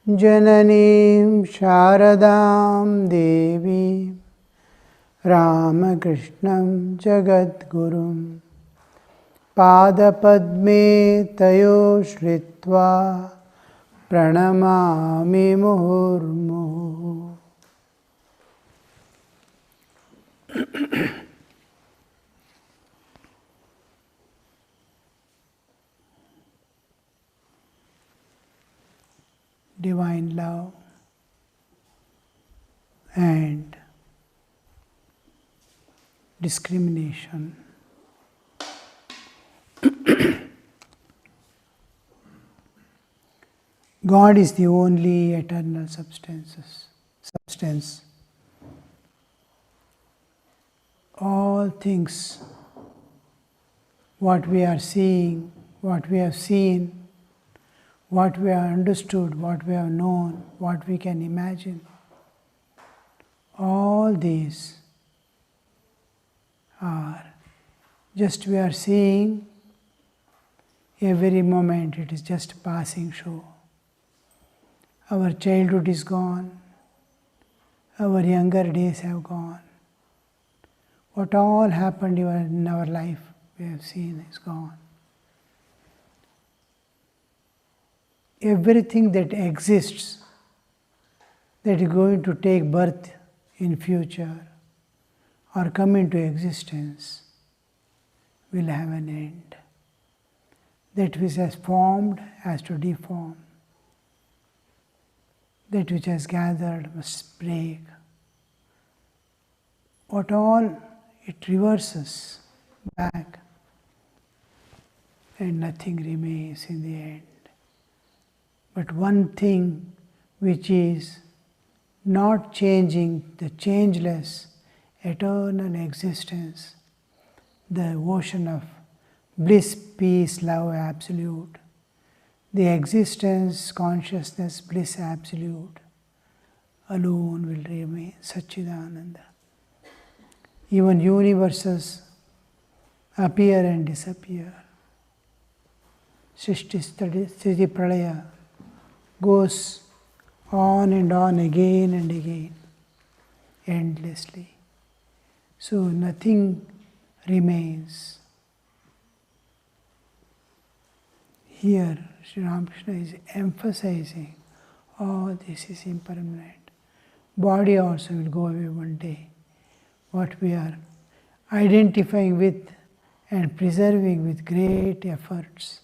Jananim Sharadam Devi Ramakrishnam Jagadgurum Padapadme Tayo Shritva Pranamami Muhurmuhu. Divine love and discrimination. God is the only eternal substance. All things, what we are seeing, what we have seen, what we have understood, what we have known, what we can imagine, all these are just we are seeing every moment, it is just passing show. Our childhood is gone, our younger days have gone. What all happened in our life we have seen is gone. Everything that exists, that is going to take birth in future or come into existence, will have an end. That which has formed has to deform. That which has gathered must break. What all it reverses back, and nothing remains in the end. But one thing which is not changing, the changeless, eternal existence, the ocean of bliss, peace, love, absolute, the existence, consciousness, bliss, absolute, alone will remain Satchidananda. Even universes appear and disappear. Srishti, Sthiti, Pralaya goes on and on again and again, endlessly. So nothing remains. Here Sri Ramakrishna is emphasizing, oh, this is impermanent. Body also will go away one day. What we are identifying with and preserving with great efforts.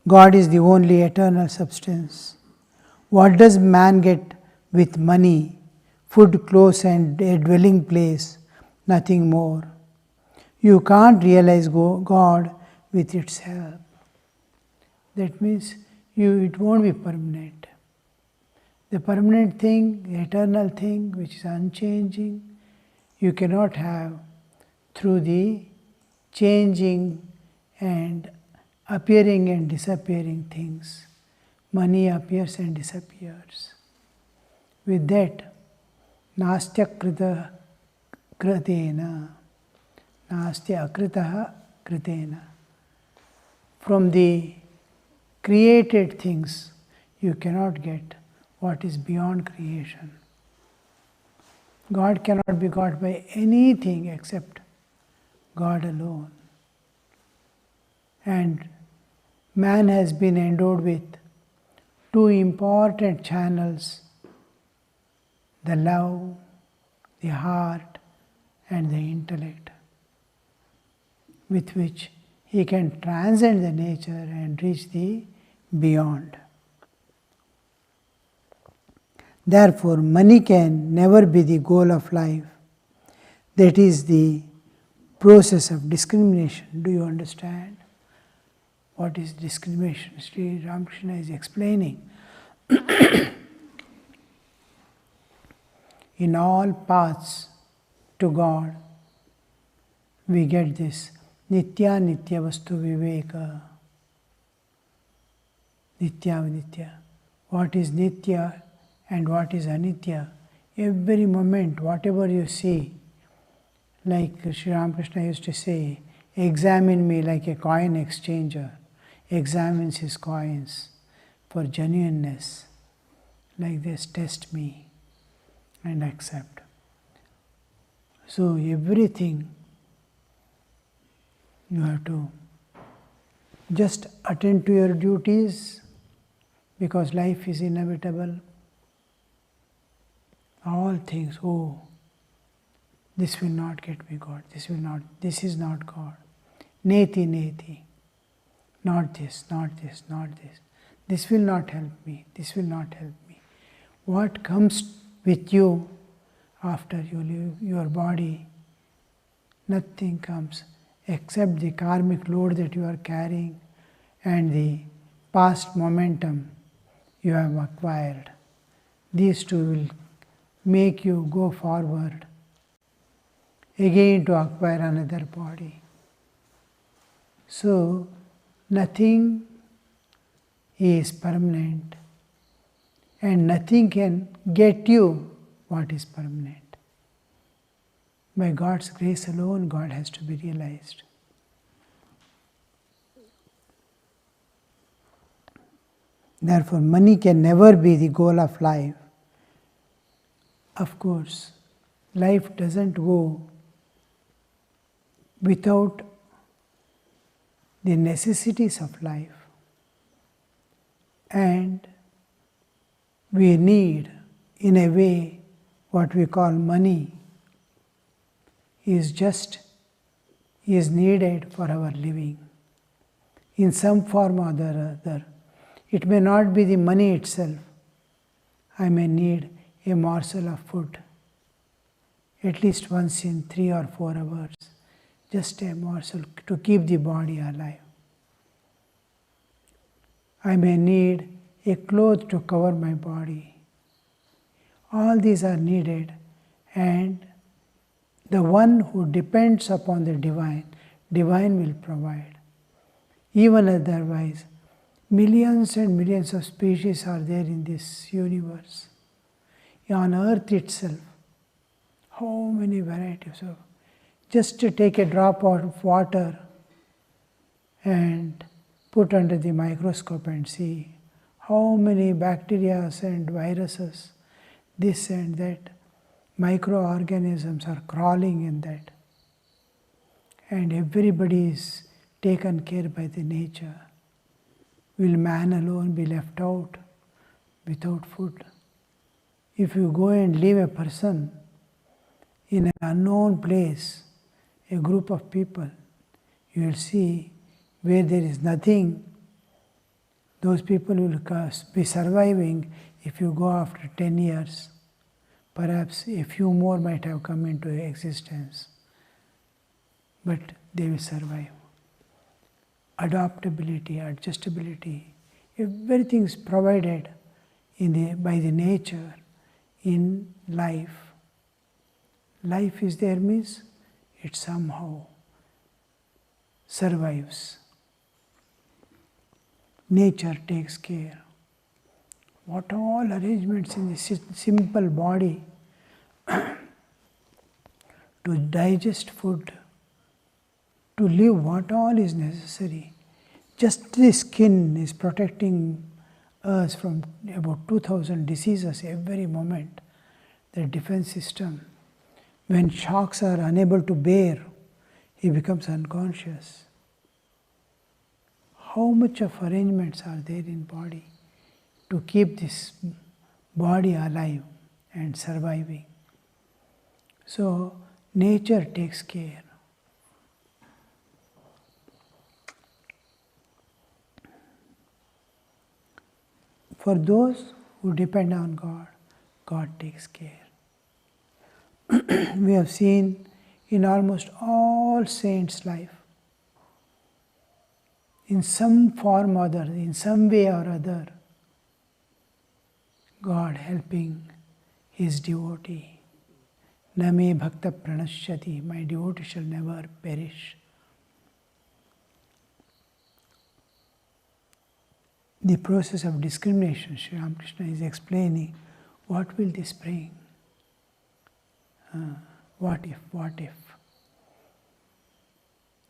God is the only eternal substance. What does man get with money, food, clothes, and a dwelling place? Nothing more. You can't realize God with its help. That means it won't be permanent. The permanent thing, the eternal thing, which is unchanging, you cannot have through the changing and appearing and disappearing things. Money appears and disappears. With that, nastya krita kritena, nastya akritaha kritena. From the created things, you cannot get what is beyond creation. God cannot be got by anything except God alone. And man has been endowed with two important channels, the love, the heart, and the intellect, with which he can transcend the nature and reach the beyond. Therefore, money can never be the goal of life. That is the process of discrimination. Do you understand? What is discrimination? Sri Ramakrishna is explaining. In all paths to God, we get this Nitya Nitya Vastu Viveka. Nitya Nitya. What is Nitya and what is Anitya? Every moment, whatever you see, like Sri Ramakrishna used to say, examine me like a coin exchanger. examines his coins for genuineness. Like this, test me and accept. So everything you have to just attend to your duties, because life is inevitable. All things, oh, this will not get me God, this is not God. Neti, neti. Not this, not this, not this. This will not help me, this will not help me. What comes with you after you leave your body? Nothing comes except the karmic load that you are carrying and the past momentum you have acquired. These two will make you go forward again to acquire another body. So, nothing is permanent and nothing can get you what is permanent. By God's grace alone, God has to be realized. Therefore, money can never be the goal of life. Of course, life doesn't go without the necessities of life. And we need, in a way, what we call money is needed for our living in some form or the other. It may not be the money itself. I may need a morsel of food at least once in 3 or 4 hours, just a morsel to keep the body alive. I may need a cloth to cover my body. All these are needed, and the one who depends upon the divine will provide. Even otherwise, millions and millions of species are there in this universe. On earth itself, how many varieties of, just to take a drop of water and put under the microscope and see how many bacteria and viruses, this and that, microorganisms are crawling in that. And everybody is taken care by the nature. Will man alone be left out without food? If you go and leave a person in an unknown place, a group of people, you will see where there is nothing, those people will be surviving. If you go after 10 years, perhaps a few more might have come into existence, but they will survive. Adaptability, adjustability, everything is provided by the nature in life. Life is there means it somehow survives. Nature takes care. What all arrangements in the simple body to digest food, to live, what all is necessary. Just the skin is protecting us from about 2,000 diseases every moment. The defense system, when shocks are unable to bear, he becomes unconscious. How much of arrangements are there in body to keep this body alive and surviving? So nature takes care. For those who depend on God, God takes care. We have seen in almost all saints' life, in some form or other, in some way or other, God helping his devotee. Na me bhakta pranashyati, my devotee shall never perish. The process of discrimination, Sri Ramakrishna is explaining, what will this bring? What if, what if?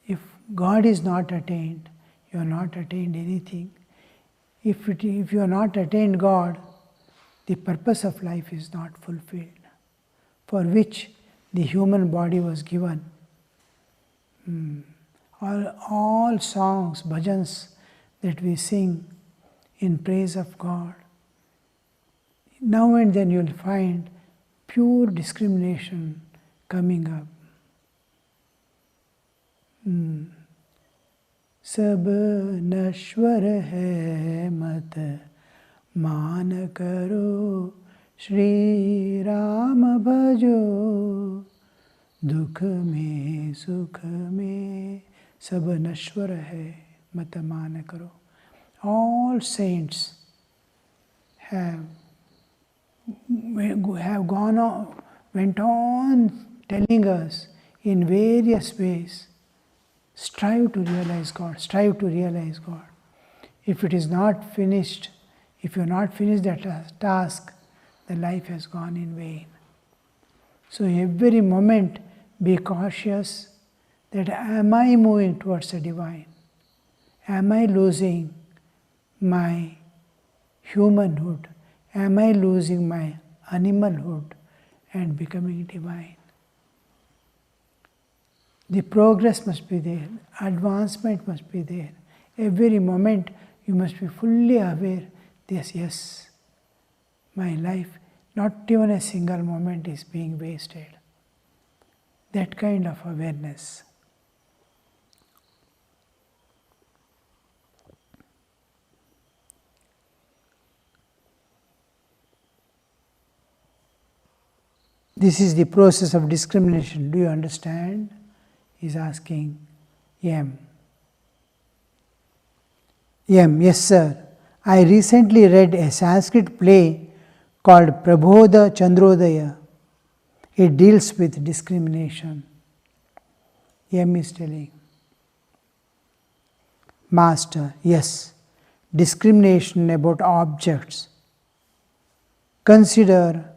If God is not attained, you have not attained anything. If you have not attained God, the purpose of life is not fulfilled, for which the human body was given. All songs, bhajans that we sing in praise of God, now and then you will find pure discrimination coming up. सब नश्वर है मत मान करो श्री राम भजो दुख में सुख में सब नश्वर है मत मान करो. All saints have went on telling us in various ways, strive to realize God, strive to realize God. If it is not finished, if you have not finished that task, the life has gone in vain. So every moment be cautious that am I moving towards the divine? Am I losing my humanhood? Am I losing my animalhood and becoming divine? The progress must be there, advancement must be there. Every moment you must be fully aware, yes, my life, not even a single moment is being wasted. That kind of awareness. This is the process of discrimination. Do you understand? He's asking M. M, yes sir. I recently read a Sanskrit play called Prabodha Chandrodaya. It deals with discrimination. M is telling. Master, yes, discrimination about objects. Consider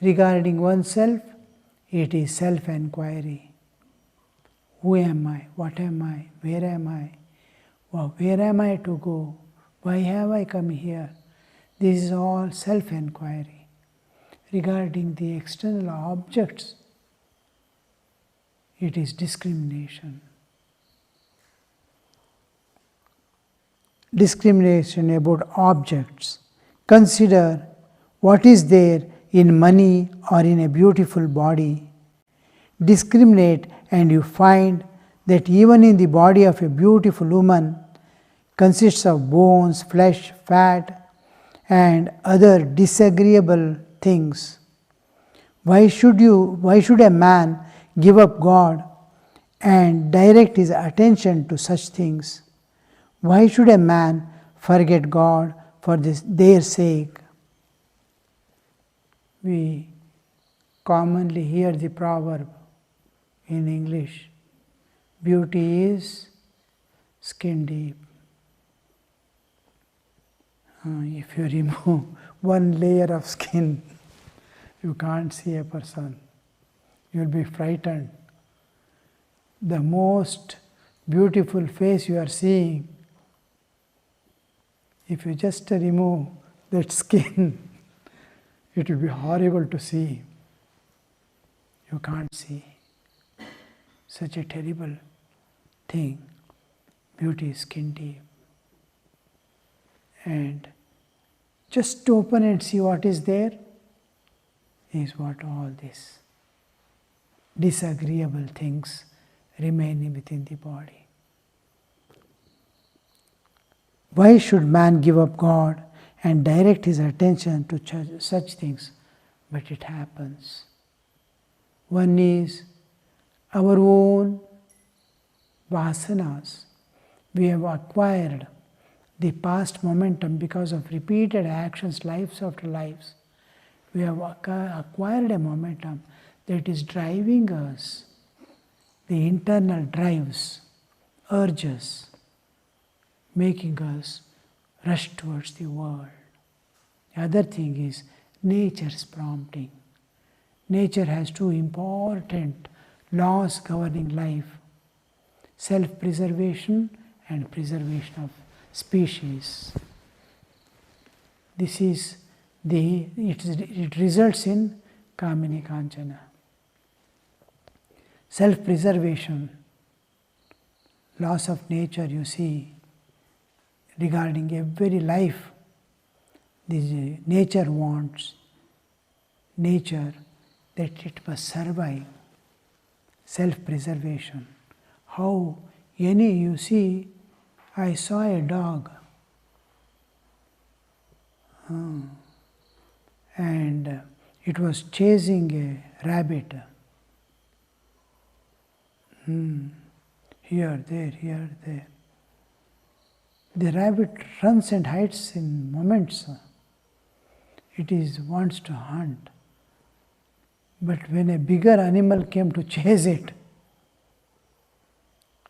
regarding oneself, it is self-enquiry. Who am I? What am I? Where am I? Where am I to go? Why have I come here? This is all self-enquiry. Regarding the external objects, it is discrimination. Discrimination about objects. Consider what is there in money or in a beautiful body. Discriminate and you find that even in the body of a beautiful woman consists of bones, flesh, fat and other disagreeable things. Why should a man give up God and direct his attention to such things? Why should a man forget God for their sake? We commonly hear the proverb in English, beauty is skin deep. If you remove one layer of skin, you can't see a person. You will be frightened. The most beautiful face you are seeing, if you just remove that skin, it will be horrible to see. You can't see. Such a terrible thing. Beauty is skin deep. And just to open and see what is there is what all these disagreeable things remaining within the body. Why should man give up God and direct his attention to such things? But it happens. One is our own vasanas. We have acquired the past momentum because of repeated actions, lives after lives. We have acquired a momentum that is driving us, the internal drives, urges, making us rush towards the world. The other thing is nature's prompting. Nature has two important laws governing life: self-preservation and preservation of species. This is it results in Kamini Kanchana. Self-preservation, laws of nature you see regarding every life. This nature wants nature that it must survive. Self-preservation. How you see, I saw a dog and it was chasing a rabbit. Here, there. The rabbit runs and hides in moments. It wants to hunt. But when a bigger animal came to chase it,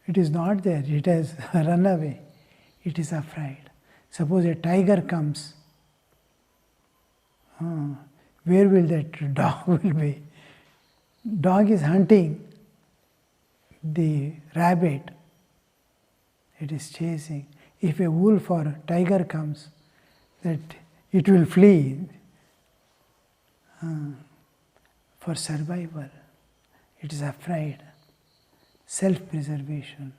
it is not there. It has run away. It is afraid. Suppose a tiger comes, where will that dog will be? Dog is hunting the rabbit. It is chasing. If a wolf or a tiger comes, that it will flee for survival. It is afraid. Self-preservation.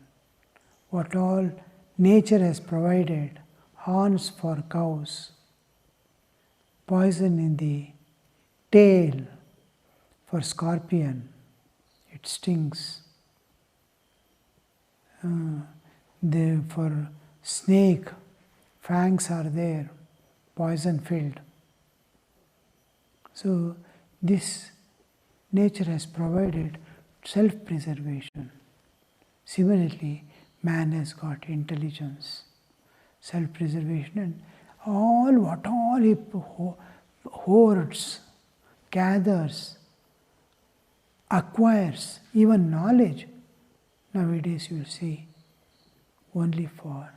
What all nature has provided, horns for cows, poison in the tail for scorpion, it stings. For snake, fangs are there, poison filled. So this nature has provided self-preservation. Similarly, man has got intelligence, self-preservation, and what all he hoards, gathers, acquires, even knowledge. Nowadays you will see only for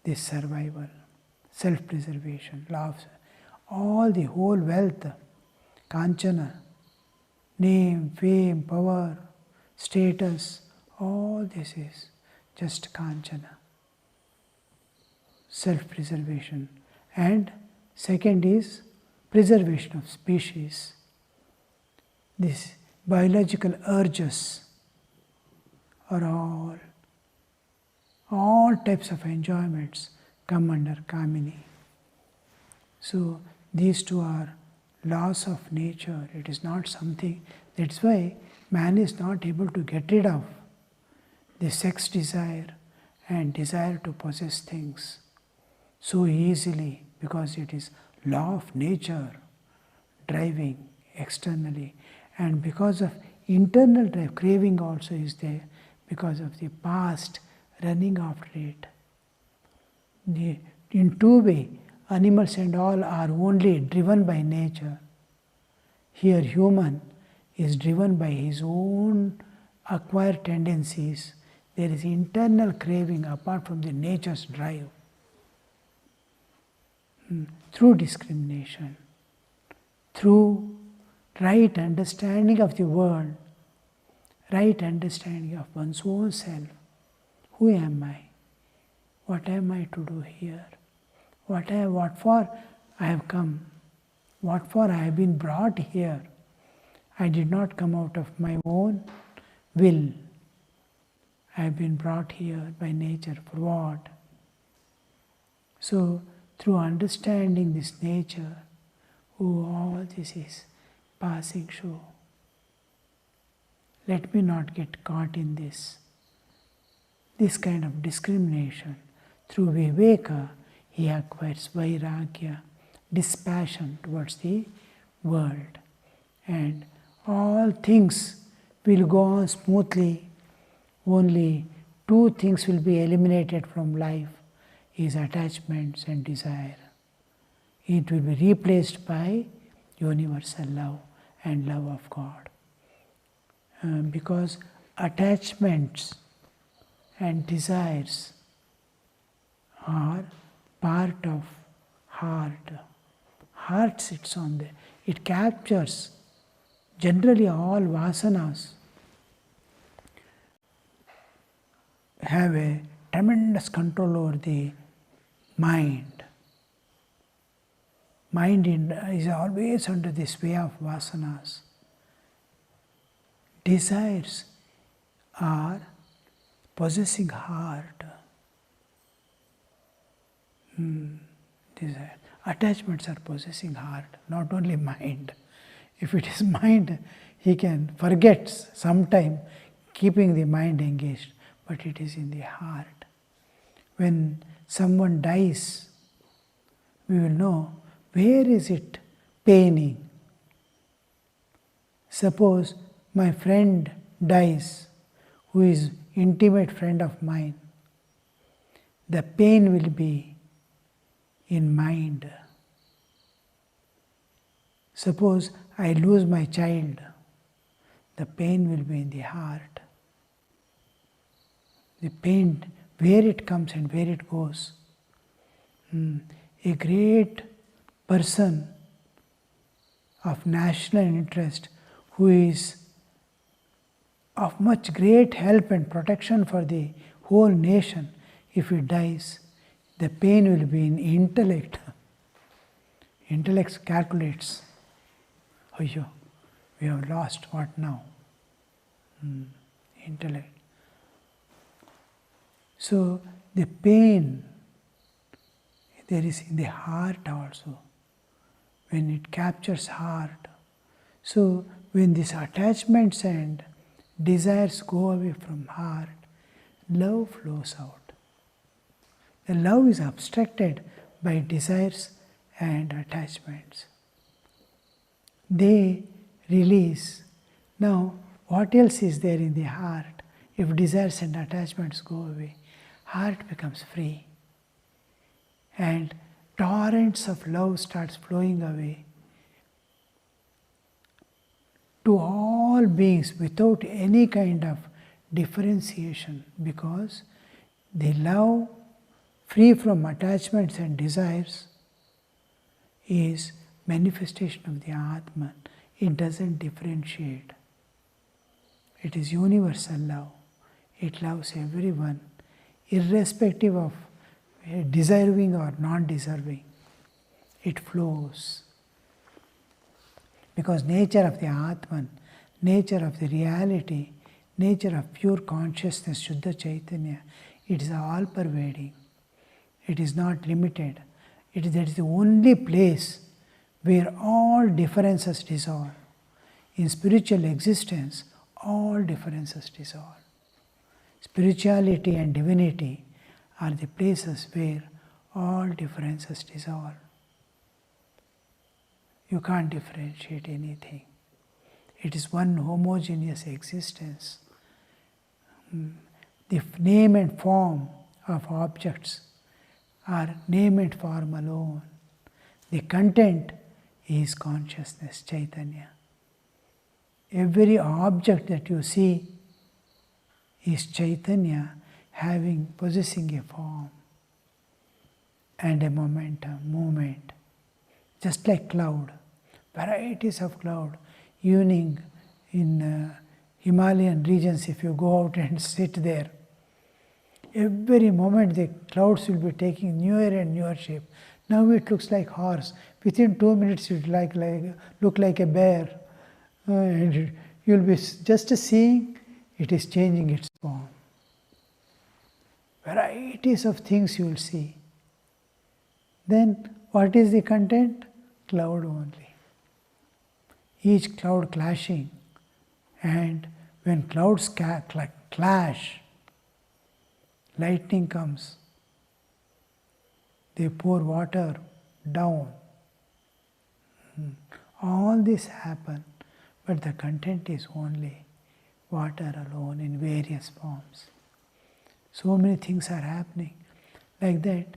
this survival, self-preservation, love, all the whole wealth, kanchana, name, fame, power, status, all this is just kanchana, self-preservation. And second is preservation of species. These biological urges are all types of enjoyments come under Kamini. So these two are laws of nature. It is not something, that's why man is not able to get rid of the sex desire and desire to possess things so easily, because it is law of nature driving externally, and because of internal drive, craving also is there because of the past running after it. In two ways, animals and all are only driven by nature. Here human is driven by his own acquired tendencies. There is internal craving apart from the nature's drive. Through discrimination, through right understanding of the world, right understanding of one's own self. Who am I? What am I to do here? What for I have come? What for I have been brought here? I did not come out of my own will. I have been brought here by nature. For what? So, through understanding this nature, all this is passing show. Let me not get caught in this kind of discrimination. Through Viveka, he acquires Vairagya, dispassion towards the world. And all things will go on smoothly. Only two things will be eliminated from life, is attachments and desire. It will be replaced by universal love and love of God. Because attachments and desires are part of heart. Heart sits on there. It captures generally all vasanas have a tremendous control over the mind. Mind is always under the sway of vasanas. Desires are possessing heart. Desire. Attachments are possessing heart, not only mind. If it is mind, he can forget sometime keeping the mind engaged, but it is in the heart. When someone dies, we will know where is it paining. Suppose my friend dies, who is intimate friend of mine, the pain will be in mind. Suppose I lose my child, the pain will be in the heart. The pain, where it comes and where it goes. A great person of national interest who is of much great help and protection for the whole nation, if he dies, the pain will be in intellect. Intellect calculates. Oh, we have lost, what now? Intellect. So the pain, there is in the heart also, when it captures heart. So when these attachments and desires go away from heart, love flows out. The love is abstracted by desires and attachments. They release. Now, what else is there in the heart? If desires and attachments go away, heart becomes free. And torrents of love starts flowing away to all beings without any kind of differentiation, because the love free from attachments and desires is manifestation of the Atman. It doesn't differentiate. It is universal love. It loves everyone, irrespective of deserving or non-deserving. It flows. Because nature of the Atman, nature of the reality, nature of pure consciousness, Shuddha Chaitanya, it is all pervading. It is not limited. That is the only place where all differences dissolve. In spiritual existence, all differences dissolve. Spirituality and divinity are the places where all differences dissolve. You can't differentiate anything. It is one homogeneous existence. The name and form of objects are name and form alone. The content is consciousness, Chaitanya. Every object that you see is Chaitanya possessing a form and a momentum, movement. Just like cloud, varieties of cloud, evening in Himalayan regions, if you go out and sit there, every moment the clouds will be taking newer and newer shape. Now it looks like horse. Within 2 minutes it will look like a bear. And you'll be just seeing it is changing its form. Varieties of things you will see. Then what is the content? Cloud only. Each cloud clashing. And when clouds clash, lightning comes. They pour water down. All this happen, but the content is only water alone in various forms. So many things are happening. Like that,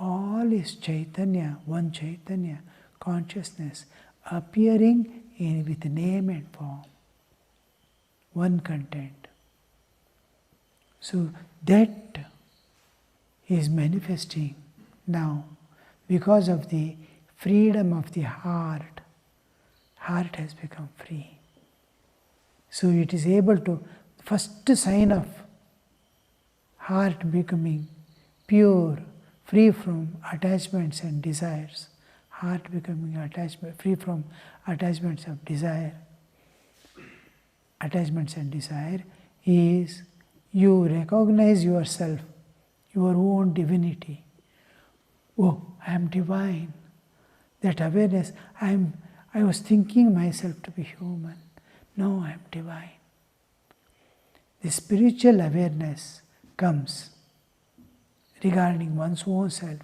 all is Chaitanya, one Chaitanya, consciousness, appearing with name and form. One content. So that is manifesting now because of the freedom of the heart. Heart has become free. So it is able to, first sign of heart becoming pure, free from attachments and desires. Heart becoming free from attachments of desire. Attachments and desire is you recognize yourself, your own divinity. Oh, I am divine. That awareness, I was thinking myself to be human. No, I am divine. The spiritual awareness comes regarding one's own self.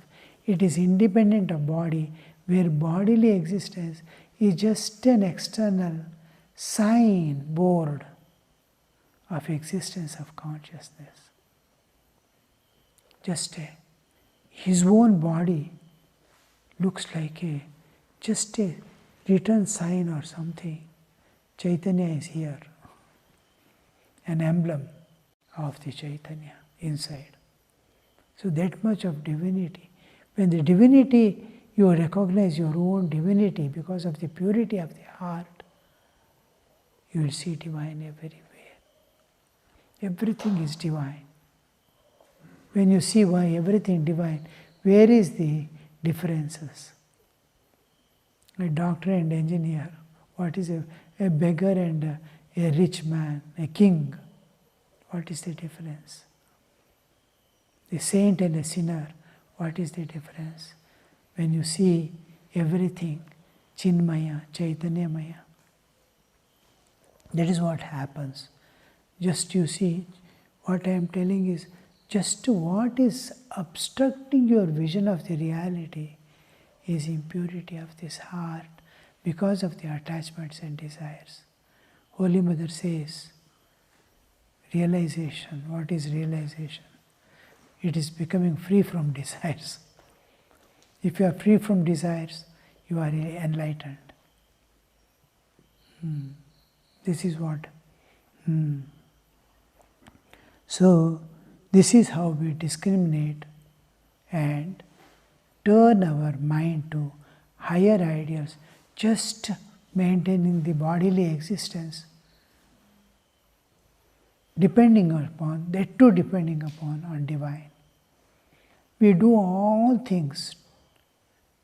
It is independent of body, where bodily existence is just an external signboard of existence of consciousness. His own body looks like just a written sign or something. Chaitanya is here, an emblem of the Chaitanya inside. So that much of divinity. When the divinity, you recognize your own divinity because of the purity of the heart, you will see divine everywhere. Everything is divine. When you see why everything divine, where is the differences? A doctor and engineer, what is a beggar and a rich man, a king? What is the difference? A saint and a sinner, what is the difference? When you see everything, Chinmaya, Chaitanyamaya, that is what happens. Just you see, what I am telling is just what is obstructing your vision of the reality is impurity of this heart because of the attachments and desires. Holy Mother says, realization, what is realization? It is becoming free from desires. If you are free from desires, you are enlightened. This is what. So, this is how we discriminate and turn our mind to higher ideals, just maintaining the bodily existence, depending upon on divine. We do all things,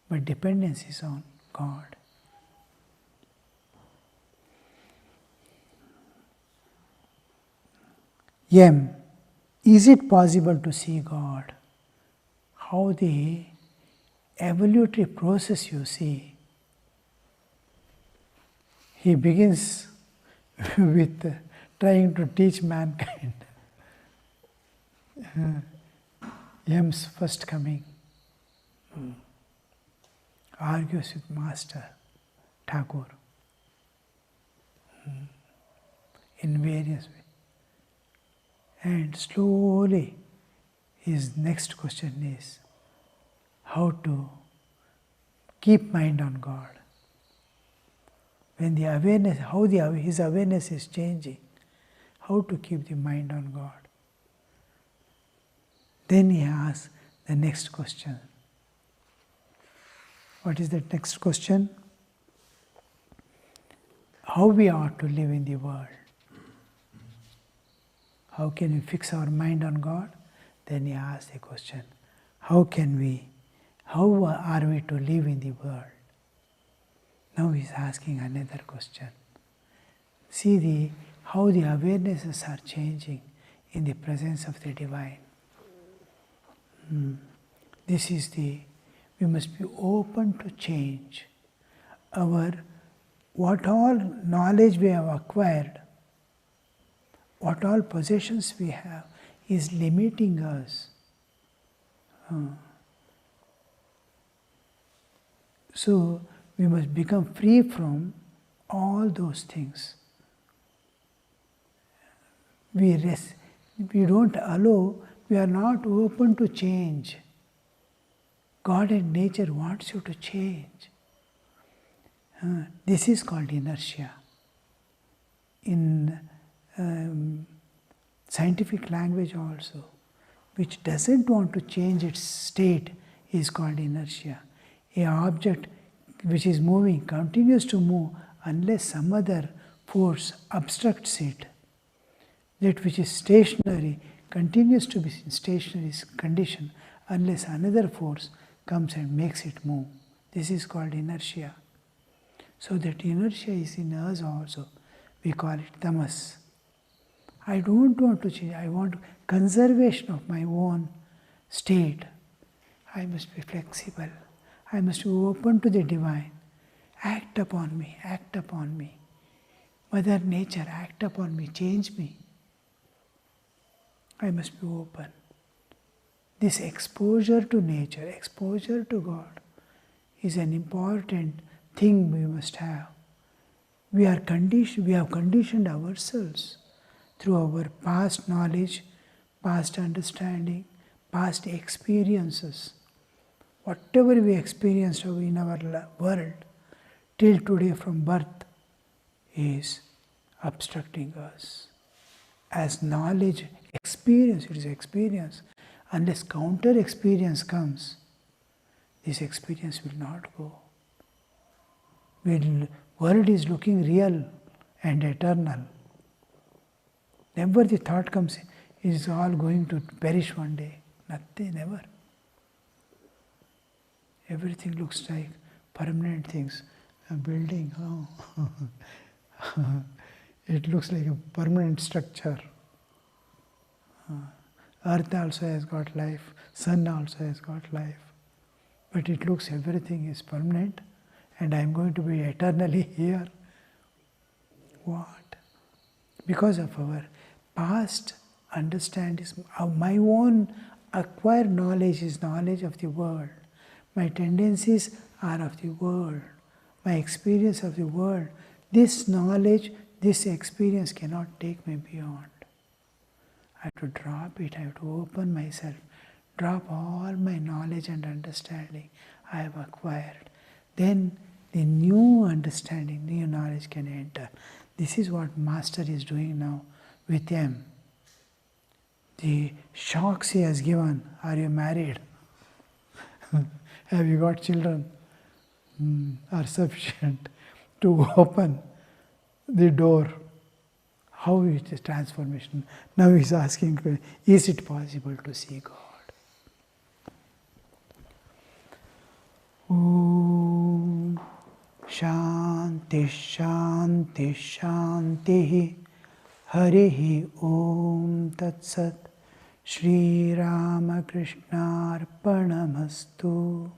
but dependence is on God. M. Is it possible to see God? How the evolutionary process you see. He begins with trying to teach mankind. M's first coming. Argues with Master Thakur in various ways. And slowly his next question is how to keep mind on God. When the awareness, his awareness is changing, how to keep the mind on God. Then he asks the next question. What is the next question? How we ought to live in the world. How can we fix our mind on God? Then he asks the question, how are we to live in the world? Now he is asking another question. See how the awarenesses are changing in the presence of the divine. We must be open to change. What all knowledge we have acquired, what all possessions we have, is limiting us. So we must become free from all those things. We don't allow, we are not open to change. God and nature wants you to change. This is called inertia. In scientific language also, which doesn't want to change its state, is called inertia. An object which is moving continues to move unless some other force obstructs it. That which is stationary continues to be in stationary condition unless another force comes and makes it move. This is called inertia. So that inertia is in us also. We call it tamas. I don't want to change. I want conservation of my own state. I must be flexible. I must be open to the divine. Act upon me, act upon me. Mother Nature, act upon me, change me. I must be open. This exposure to nature, exposure to God is an important thing we must have. We have conditioned ourselves through our past knowledge, past understanding, past experiences. Whatever we experienced in our world till today from birth is obstructing us. As knowledge, experience, it is experience. Unless counter experience comes, this experience will not go. The world is looking real and eternal. Never the thought comes, it is all going to perish one day. Nothing, never. Everything looks like permanent things. A building, it looks like a permanent structure. Earth also has got life, sun also has got life. But it looks everything is permanent and I am going to be eternally here. What? Because of our past understanding, my own acquired knowledge is knowledge of the world. My tendencies are of the world. My experience of the world. This knowledge, this experience cannot take me beyond. I have to drop it, I have to open myself, drop all my knowledge and understanding I have acquired. Then the new understanding, new knowledge can enter. This is what Master is doing now with them. The shocks he has given, are you married? Have you got children? Are sufficient to open the door. How is the transformation? Now he is asking, is it possible to see God? Om Shanti Shanti Shanti Harihi Om Tat Sat Shri Ramakrishna Arpanamastu.